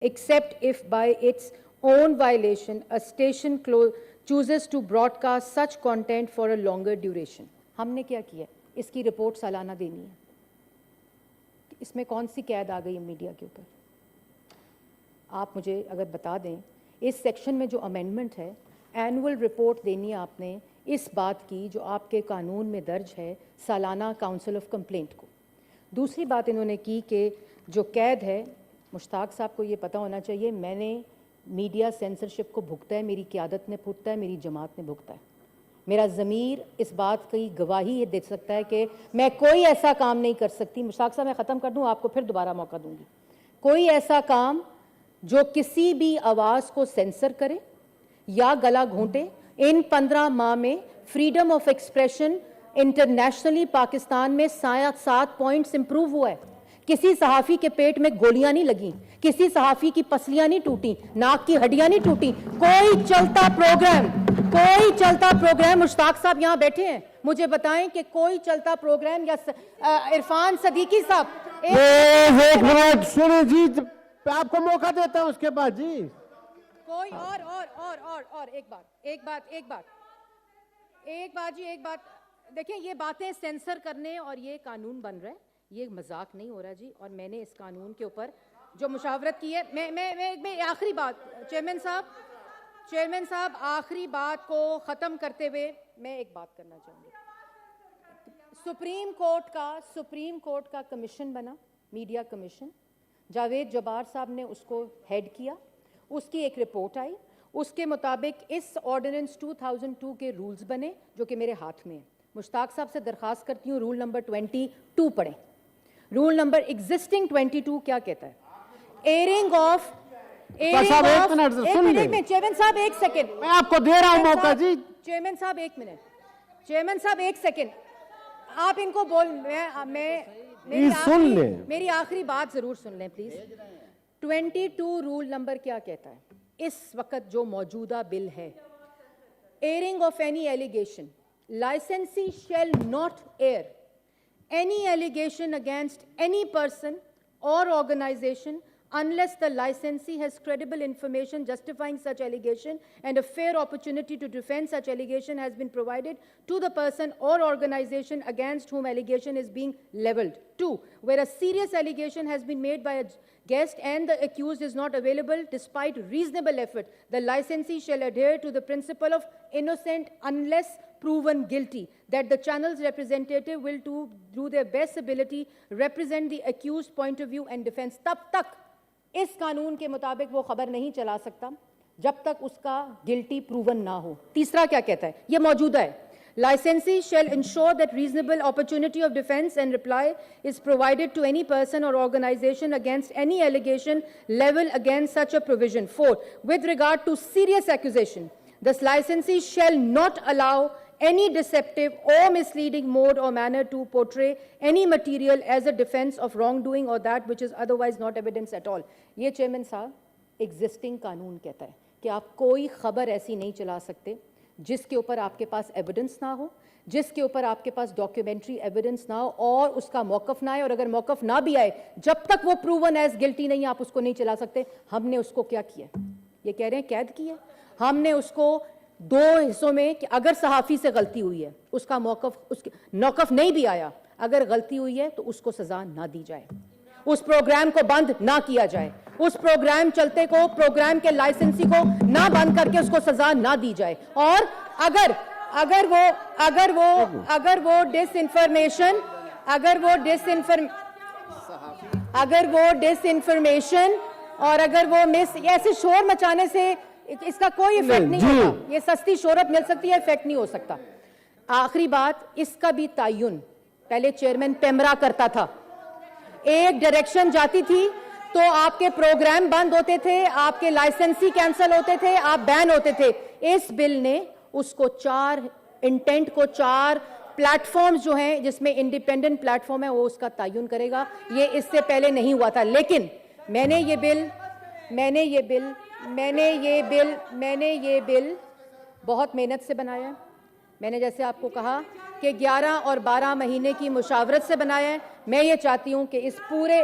except if by its own violation a station chooses to broadcast such content for a longer duration. ہم نے کیا کیا؟ اس کی report سالانہ دینی ہے. اس میں کون سی قید آ گئی ہے میڈیا کے اوپر؟ آپ مجھے اگر بتا دیں. اس سیکشن میں جو امینڈمنٹ ہے، اینول رپورٹ دینی ہے آپ نے اس بات کی جو آپ کے قانون میں درج ہے سالانہ کاؤنسل آف کمپلینٹ کو. دوسری بات انہوں نے کی کہ جو قید ہے، مشتاق صاحب کو یہ پتہ ہونا چاہیے، میں نے میڈیا سینسرشپ کو بھگتا ہے، میری قیادت نے بھگتا ہے، میری جماعت نے بھگتا ہے. میرا ضمیر اس بات کی گواہی یہ دے سکتا ہے کہ میں کوئی ایسا کام نہیں کر سکتی. مشتاق صاحب میں ختم کر دوں، آپ کو پھر دوبارہ موقع دوں گی. کوئی ایسا کام جو کسی بھی آواز کو سینسر کرے یا گلا گھونٹے. ان 15 ماہ میں freedom of expression internationally Pakistan میں 7 پوائنٹس امپروو ہوا ہے. کسی صحافی کے پیٹ میں گولیاں نہیں لگیں، کسی صحافی کی پسلیاں نہیں ٹوٹیں، ناک کی ہڈیاں نہیں ٹوٹیں. کوئی چلتا پروگرام مشتاق صاحب یہاں بیٹھے ہیں، مجھے بتائیں کہ کوئی چلتا پروگرام یا عرفان صدیقی صاحب ایک منٹ سنیں جی، آپ کو موقع دیتا ہوں اس کے بعد جی. کوئی اور ایک بات دیکھیں، یہ باتیں سینسر کرنے اور یہ قانون بن رہا ہے، یہ مذاق نہیں ہو رہا جی. اور میں نے اس قانون کے اوپر جو مشاورت کی ہے، میں آخری بات چیئرمین صاحب آخری بات کو ختم کرتے ہوئے میں ایک بات کرنا چاہوں گی. سپریم کورٹ کا کمیشن بنا، میڈیا کمیشن. جاوید جبار صاحب نے اس کو ہیڈ کیا. اس کی ایک رپورٹ آئی، اس کے مطابق اس آرڈیننس 2002 کے رولز بنے جو کہ میرے ہاتھ میں ہیں. مشتاق صاحب سے درخواست کرتی ہوں رول نمبر 22 پڑھیں. رول نمبر ایگزسٹنگ 22 کیا کہتا ہے؟ ایئرنگ آف چیئرمین صاحب ایک سیکنڈ، میں آپ کو دے رہا ہوں موقع جی. چیئرمین صاحب ایک منٹ، چیئرمین صاحب ایک سیکنڈ، آپ ان کو میری آخری بات ضرور سن لیں پلیز. 22 رول نمبر کیا کہتا ہے اس وقت جو موجودہ بل ہے؟ Hearing of any allegation, licensee shall not hear any allegation against any person or organization unless the licensee has credible information justifying such allegation and a fair opportunity to defend such allegation has been provided to the person or organization against whom allegation is being leveled. 2, where a serious allegation has been made by a guest and the accused is not available despite reasonable effort, the licensee shall adhere to the principle of innocent unless proven guilty, that the channel's representative will do their best ability represent the accused point of view and defense. تب تک اس قانون کے مطابق وہ خبر نہیں چلا سکتا جب تک اس کا گلٹی پروون نہ ہو. تیسرا کیا کہتا ہے؟ یہ موجودہ ہے. Licensee shall ensure that reasonable opportunity of defense and reply is provided to any person or organization against any allegation leveled against such a provision. 4, with regard to serious accusation, the licensee shall not allow any deceptive or misleading mode or manner to portray any material as a defense of wrongdoing or that which is otherwise not evidence at all. یہ chairman صاحب existing قانون کہتا ہے کہ آپ کوئی خبر ایسی نہیں چلا سکتے جس کے اوپر آپ کے پاس ایویڈنس نہ ہو، جس کے اوپر آپ کے پاس ڈاکیومنٹری ایویڈنس نہ ہو اور اس کا موقف نہ آئے. اور اگر موقف نہ بھی آئے، جب تک وہ پروون ایز گلٹی نہیں آپ اس کو نہیں چلا سکتے. ہم نے اس کو کیا کیا؟ یہ کہہ رہے ہیں قید کی ہے. ہم نے اس کو 2 حصوں میں کہ اگر صحافی سے غلطی ہوئی ہے، اس کا موقف نہیں بھی آیا، اگر غلطی ہوئی ہے تو اس کو سزا نہ دی جائے، اس پروگرام کو بند نہ کیا جائے، اس پروگرام چلتے کو پروگرام کے لائسنسی کو نہ بند کر کے اس کو سزا نہ دی جائے. اور اگر وہ ڈس انفارمیشن اور اگر وہ ایسے شور مچانے سے اس کا کوئی ایفیکٹ نہیں ہوتا. یہ سستی شہرت مل سکتی ہے، ایفیکٹ نہیں ہو سکتا. آخری بات، اس کا بھی تعین پہلے چیئرمین پیمرا کرتا تھا. ایک ڈائریکشن جاتی تھی تو آپ کے پروگرام بند ہوتے تھے، آپ کے لائسنسی کینسل ہوتے تھے، آپ بین ہوتے تھے. اس بل نے اس کو 4 انٹینٹ کو 4 پلیٹ فارمز جو ہیں جس میں انڈیپینڈنٹ پلیٹ فارم ہے وہ اس کا تعین کرے گا. یہ اس سے پہلے نہیں ہوا تھا. لیکن میں نے یہ بل بہت محنت سے بنایا ہے. میں نے جیسے آپ کو کہا کہ 11 اور 12 مہینے کی مشاورت سے بنایا ہے. میں یہ چاہتی ہوں کہ اس پورے